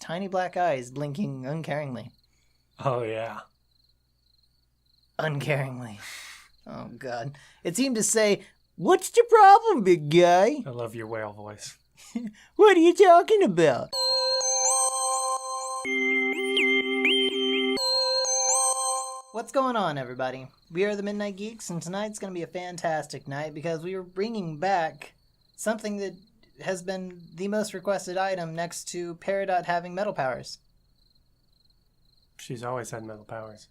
tiny black eyes blinking uncaringly. Oh, yeah. Uncaringly. Oh, God. It seemed to say, "What's the problem, big guy?" I love your whale voice. What are you talking about? What's going on, everybody? We are the Midnight Geeks, and tonight's going to be a fantastic night because we are bringing back something that has been the most requested item next to Peridot having metal powers. She's always had metal powers.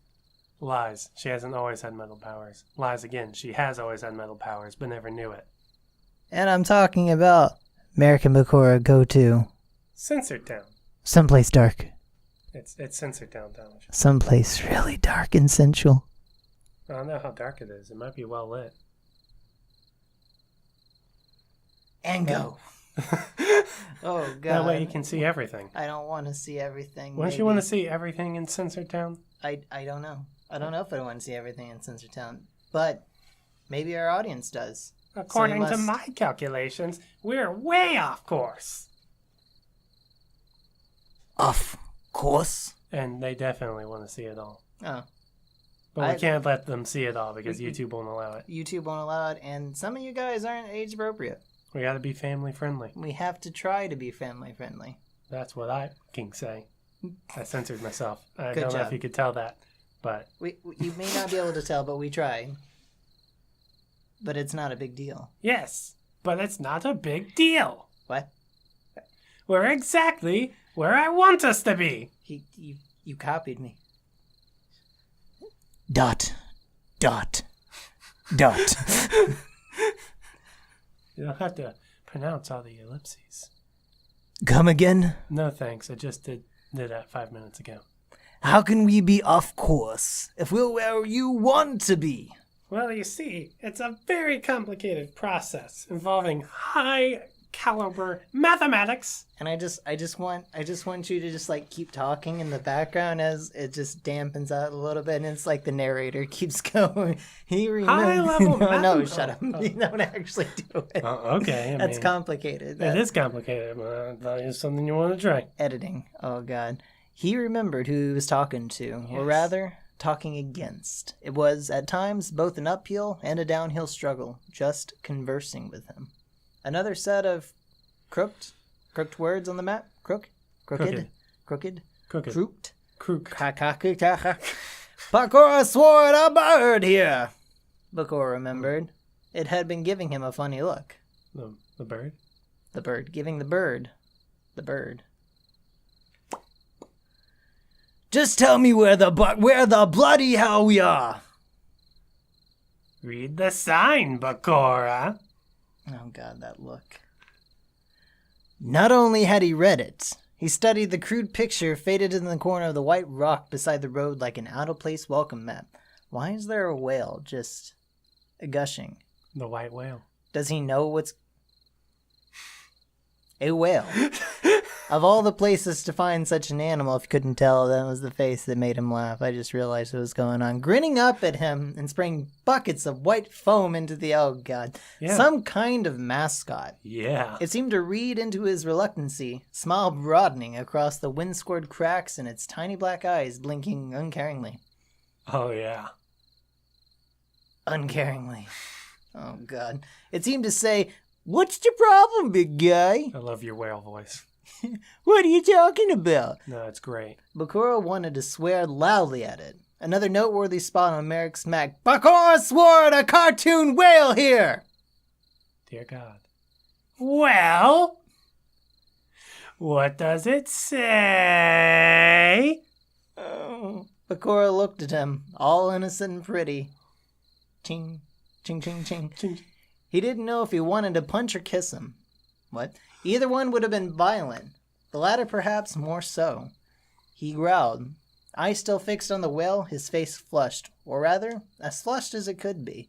Lies. She hasn't always had metal powers. Lies again. She has always had metal powers, but never knew it. And I'm talking about Marik Bakura go to Censored Town. someplace dark. It's Censored Town, Talmadge. Someplace really dark and sensual. I don't know how dark it is. It might be well lit. And go. Oh, God. That way you can see everything. I don't want to see everything. Wouldn't you want to see everything in Censored Town? I don't know. I don't know if I want to see everything in Censored Town. But maybe our audience does. According to my calculations, we're way off course. Of course. And they definitely want to see it all. Oh. But we can't let them see it all because YouTube won't allow it. YouTube won't allow it, and some of you guys aren't age appropriate. We gotta be family friendly. We have to try to be family friendly. That's what I can say. I censored myself. I Good don't know job. if you could tell that, but... You may not be able to tell, but we tried. But it's not a big deal. Yes, but it's not a big deal. What? We're exactly where I want us to be. You copied me. Dot. Dot. Dot. You don't have to pronounce all the ellipses. Come again? No thanks, I just did that 5 minutes ago. How can we be off course if we're where you want to be? Well, you see, it's a very complicated process involving high caliber mathematics. And I just want you to just like keep talking in the background as it just dampens out a little bit, and it's like the narrator keeps going. High level No, shut up. You don't actually do it. Okay. That's complicated. It is complicated, but I thought it was something you want to try. Editing. Oh, God. He remembered who he was talking to, or rather, talking against. It was, at times, both an uphill and a downhill struggle, just conversing with him. Another set of crooked words on the map. Crooked. Bakura swore at a bird here. Bakura remembered. It had been giving him a funny look. The bird? The bird. Giving the bird. The bird. Just tell me where the bloody hell we are. Read the sign, Bakura. Oh, God, that look. Not only had he read it, he studied the crude picture faded in the corner of the white rock beside the road like an out-of-place welcome mat. Why is there a whale just gushing? The white whale. Does he know what's... A whale. Of all the places to find such an animal, if you couldn't tell, that was the face that made him laugh. I just realized what was going on. Grinning up at him and spraying buckets of white foam into the... Oh, God. Yeah. Some kind of mascot. Yeah. It seemed to read into his reluctancy, smile broadening across the wind-scored cracks and its tiny black eyes blinking uncaringly. Oh, yeah. Uncaringly. Oh, God. It seemed to say, "What's the problem, big guy?" I love your whale voice. What are you talking about? No, it's great. Bakura wanted to swear loudly at it. Another noteworthy spot on Marik's Mac. Bakura swore at a cartoon whale here! Dear God. Well, what does it say? Oh. Bakura looked at him, all innocent and pretty. Ching, ching, ching, ching. Ching. He didn't know if he wanted to punch or kiss him. What? Either one would have been violent. The latter perhaps more so. He growled. Eyes still fixed on the whale, his face flushed. Or rather, as flushed as it could be.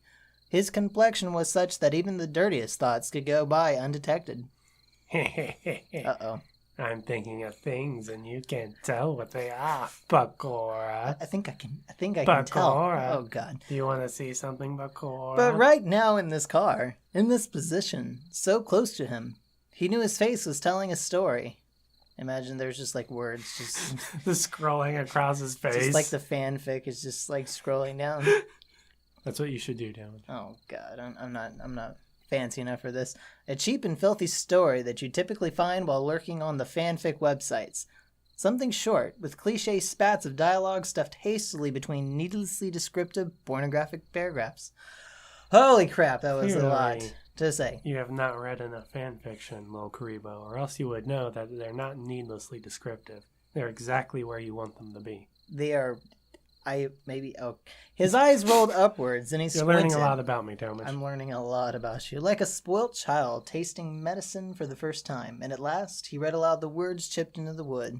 His complexion was such that even the dirtiest thoughts could go by undetected. Uh-oh. I'm thinking of things and you can't tell what they are, Bakura. I think I can tell. Oh, God. Do you want to see something, Bakura? But right now in this car, in this position, so close to him, he knew his face was telling a story. Imagine there's just like words, just The scrolling across his face. just like the fanfic is just like scrolling down. That's what you should do, Talmadge. Oh God, I'm not fancy enough for this. A cheap and filthy story that you typically find while lurking on the fanfic websites. Something short, with cliche spats of dialogue stuffed hastily between needlessly descriptive pornographic paragraphs. Holy crap, that was a lot to say. You have not read enough fan fiction, Lil Karibo, or else you would know that they're not needlessly descriptive. They're exactly where you want them to be. They are... His eyes rolled upwards and he You're squinted. learning a lot about me, Talmadge. I'm learning a lot about you. Like a spoilt child tasting medicine for the first time. And at last, he read aloud the words chipped into the wood.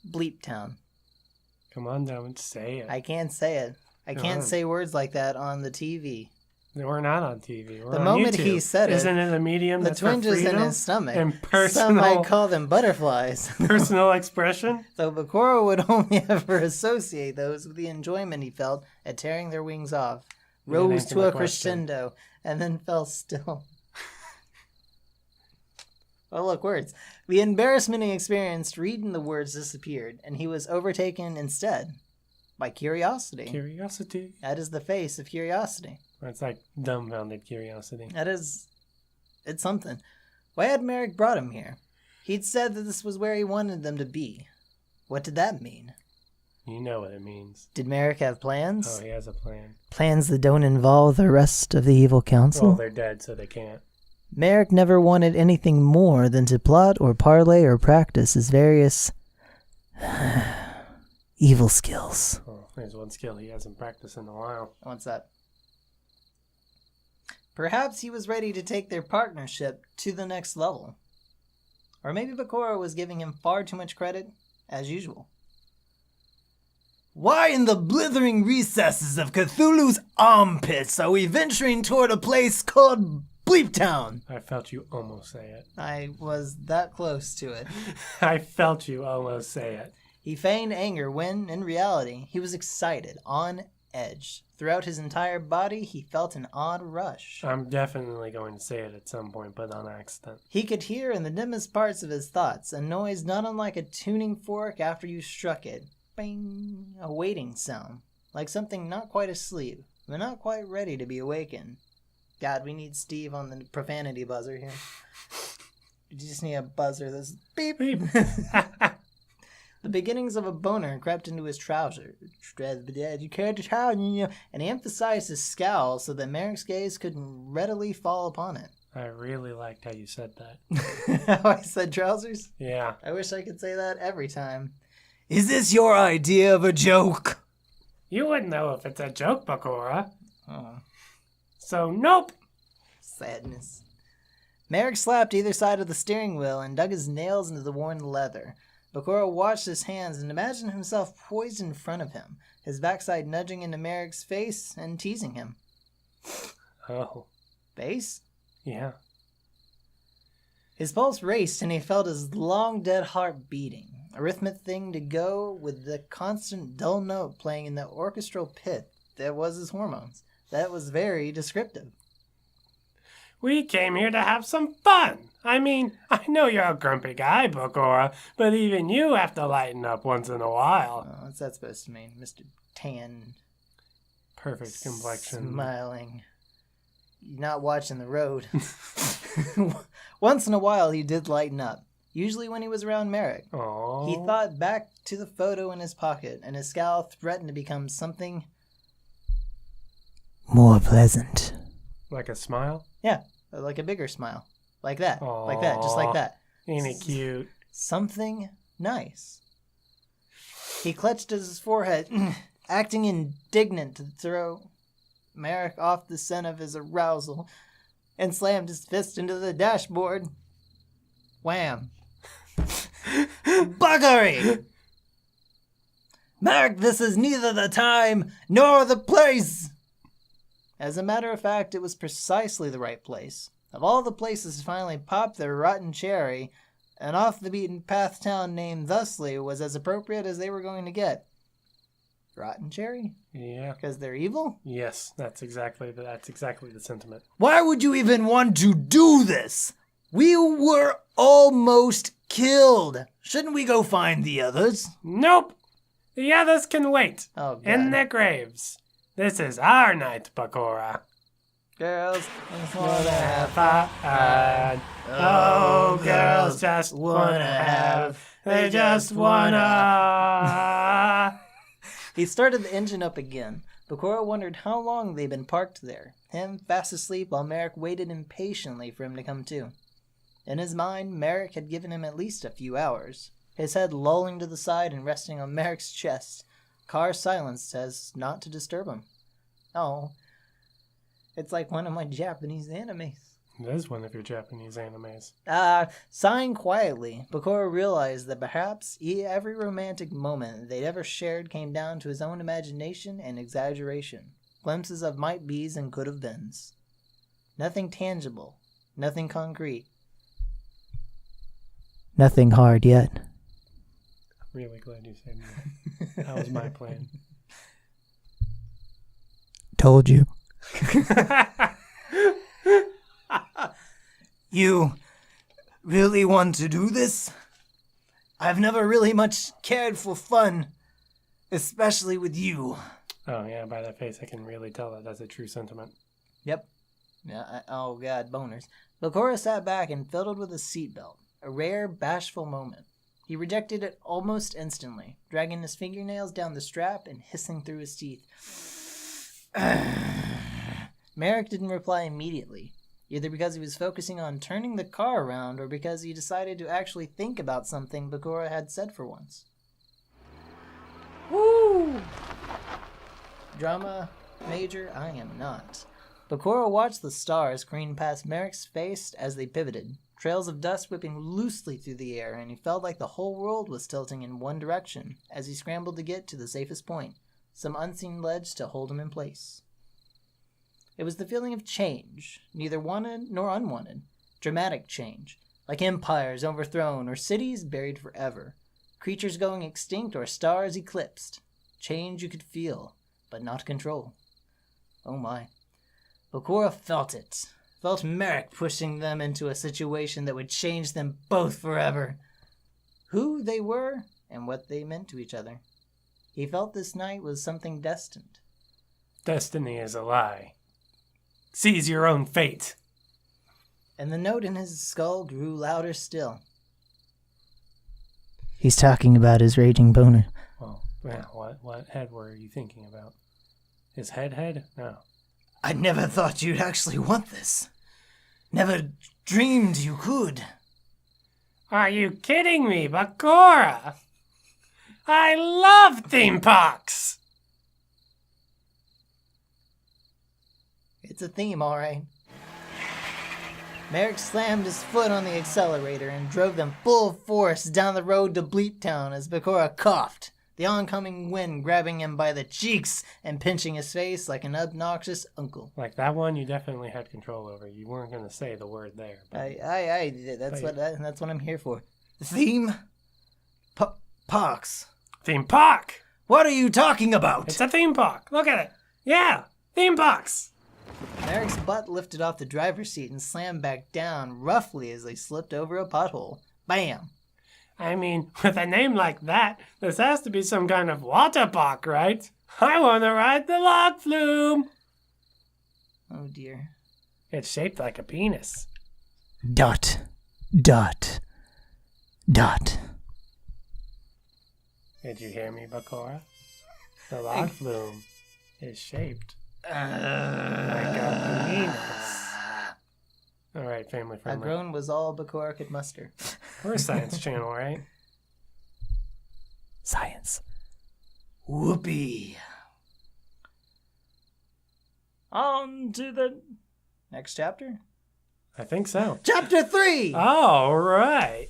Bleep Town. Come on, Talmadge, say it. I can't say it. I can't say words like that on the TV. We're not on TV. We're The on moment YouTube. he said it, Isn't it a medium the that's for twinges in freedom his stomach. and Some might personal, call them butterflies. personal expression? Though Bakura would only ever associate those with the enjoyment he felt at tearing their wings off, rose to a crescendo, and then fell still. Oh, look, words. The embarrassment he experienced reading the words disappeared, and he was overtaken instead by curiosity. Curiosity. That is the face of curiosity. It's like dumbfounded curiosity. It's something. Why had Marik brought him here? He'd said that this was where he wanted them to be. What did that mean? You know what it means. Did Marik have plans? Oh, he has a plan. Plans that don't involve the rest of the evil council? Well, they're dead, so they can't. Marik never wanted anything more than to plot or parlay or practice his various evil skills. Oh, there's one skill he hasn't practiced in a while. What's that? Perhaps he was ready to take their partnership to the next level. Or maybe Bakura was giving him far too much credit, as usual. Why in the blithering recesses of Cthulhu's armpits are we venturing toward a place called Bleep Town? I felt you almost say it. I was that close to it. I felt you almost say it. He feigned anger when, in reality, he was excited, on edge. Throughout his entire body, he felt an odd rush. I'm definitely going to say it at some point, but on accident. He could hear in the dimmest parts of his thoughts a noise not unlike a tuning fork after you struck it. Bang! A waiting sound, like something not quite asleep, but not quite ready to be awakened. God, we need Steve on the profanity buzzer here. You just need a buzzer that's beep. Beep. The beginnings of a boner crept into his trousers. You cared to tell, and he emphasized his scowl so that Marik's gaze couldn't readily fall upon it. I really liked how you said that. How I said trousers? Yeah. I wish I could say that every time. Is this your idea of a joke? You wouldn't know if it's a joke, Bakura. Oh, So, nope. sadness. Marik slapped either side of the steering wheel and dug his nails into the worn leather. Bakura watched his hands and imagined himself poised in front of him, his backside nudging into Marik's face and teasing him. Oh. Face? Yeah. His pulse raced and he felt his long dead heart beating, a rhythmic thing to go with the constant dull note playing in the orchestral pit that was his hormones. That was very descriptive. We came here to have some fun. I mean, I know you're a grumpy guy, Bakura, but even you have to lighten up once in a while. Oh, what's that supposed to mean? Mr. Tan. Perfect complexion. Smiling. You're not watching the road. Once in a while, he did lighten up. Usually when he was around Marik. Aww. He thought back to the photo in his pocket, and his scowl threatened to become something more pleasant. Like a smile? Yeah, like a bigger smile. Like that. Aww. Like that, just like that. Ain't it cute? Something nice. He clutched at his forehead, acting indignant to throw Marik off the scent of his arousal, and slammed his fist into the dashboard. Wham. Buggery! Marik, this is neither the time nor the place! As a matter of fact, it was precisely the right place. Of all the places to finally pop their rotten cherry, an off-the-beaten-path town named thusly was as appropriate as they were going to get. Rotten cherry? Yeah. Because they're evil? Yes, that's exactly the sentiment. Why would you even want to do this? We were almost killed. Shouldn't we go find the others? Nope. The others can wait. Oh, God. In their graves. This is our night, Bakura. Girls just Wanna wanna have have fun. Oh, girls just wanna have. They just wanna. He started the engine up again. Bakura wondered how long they'd been parked there, him fast asleep while Marik waited impatiently for him to come to. In his mind, Marik had given him at least a few hours, his head lolling to the side and resting on Marik's chest. Car silenced as not to disturb him. Oh, it's like one of my Japanese animes. It is one of your Japanese animes. Sighing quietly, Bakura realized that perhaps every romantic moment they'd ever shared came down to his own imagination and exaggeration. Glimpses of might-be's and could-have-beens. Nothing tangible. Nothing concrete. Nothing hard yet. I'm really glad you said that. That was my plan. Told you. You really want to do this? I've never really much cared for fun, especially with you. Oh, yeah, by that face, I can really tell that that's a true sentiment. Yep. Yeah. Oh, God, boners. Bakura sat back and fiddled with his seatbelt, a rare, bashful moment. He rejected it almost instantly, dragging his fingernails down the strap and hissing through his teeth. Marik didn't reply immediately, either because he was focusing on turning the car around or because he decided to actually think about something Bakura had said for once. Woo! Drama major, I am not. Bakura watched the stars careen past Marik's face as they pivoted, trails of dust whipping loosely through the air, and he felt like the whole world was tilting in one direction as he scrambled to get to the safest point, some unseen ledge to hold him in place. It was the feeling of change, neither wanted nor unwanted. Dramatic change, like empires overthrown or cities buried forever, creatures going extinct or stars eclipsed. Change you could feel, but not control. Oh my. Bakura felt it. Felt Marik pushing them into a situation that would change them both forever. Who they were and what they meant to each other. He felt this night was something destined. Destiny is a lie. Seize your own fate. And the note in his skull grew louder still. He's talking about his raging boner. Well, yeah, what head were you thinking about? His head? No. I never thought you'd actually want this. Never dreamed you could. Are you kidding me, Bakura? I love theme parks! It's a theme, all right. Marik slammed his foot on the accelerator and drove them full force down the road to Bleep Town as Bakura coughed, the oncoming wind grabbing him by the cheeks and pinching his face like an obnoxious uncle. Like that one, you definitely had control over. You weren't going to say the word there. But... That's what I'm here for. Theme parks. Theme park! What are you talking about? It's a theme park. Look at it. Yeah, theme parks. Marik's butt lifted off the driver's seat and slammed back down roughly as they slipped over a pothole. Bam! I mean, with a name like that, this has to be some kind of water park, right? I want to ride the log flume. Oh dear. It's shaped like a penis. Dot. Dot. Dot. Did you hear me, Bakura? The log flume is shaped like a penis. All right, family friendly. A groan was all Bakura could muster. We're a science channel, right? Science. Whoopee. On to the next chapter? I think so. Chapter 3! All right.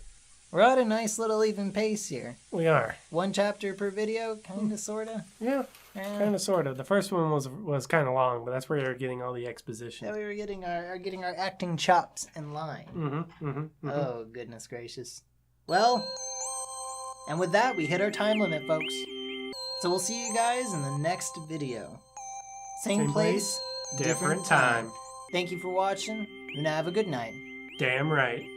We're at a nice little even pace here. We are. One chapter per video, kinda, sorta. Yeah, kind of, sort of. The first one was kind of long, but that's where you're getting all the exposition. Yeah, we were getting our acting chops in line. Oh, goodness gracious. Well, and with that, we hit our time limit, folks. So we'll see you guys in the next video. Same place, different time. Thank you for watching, and have a good night. Damn right.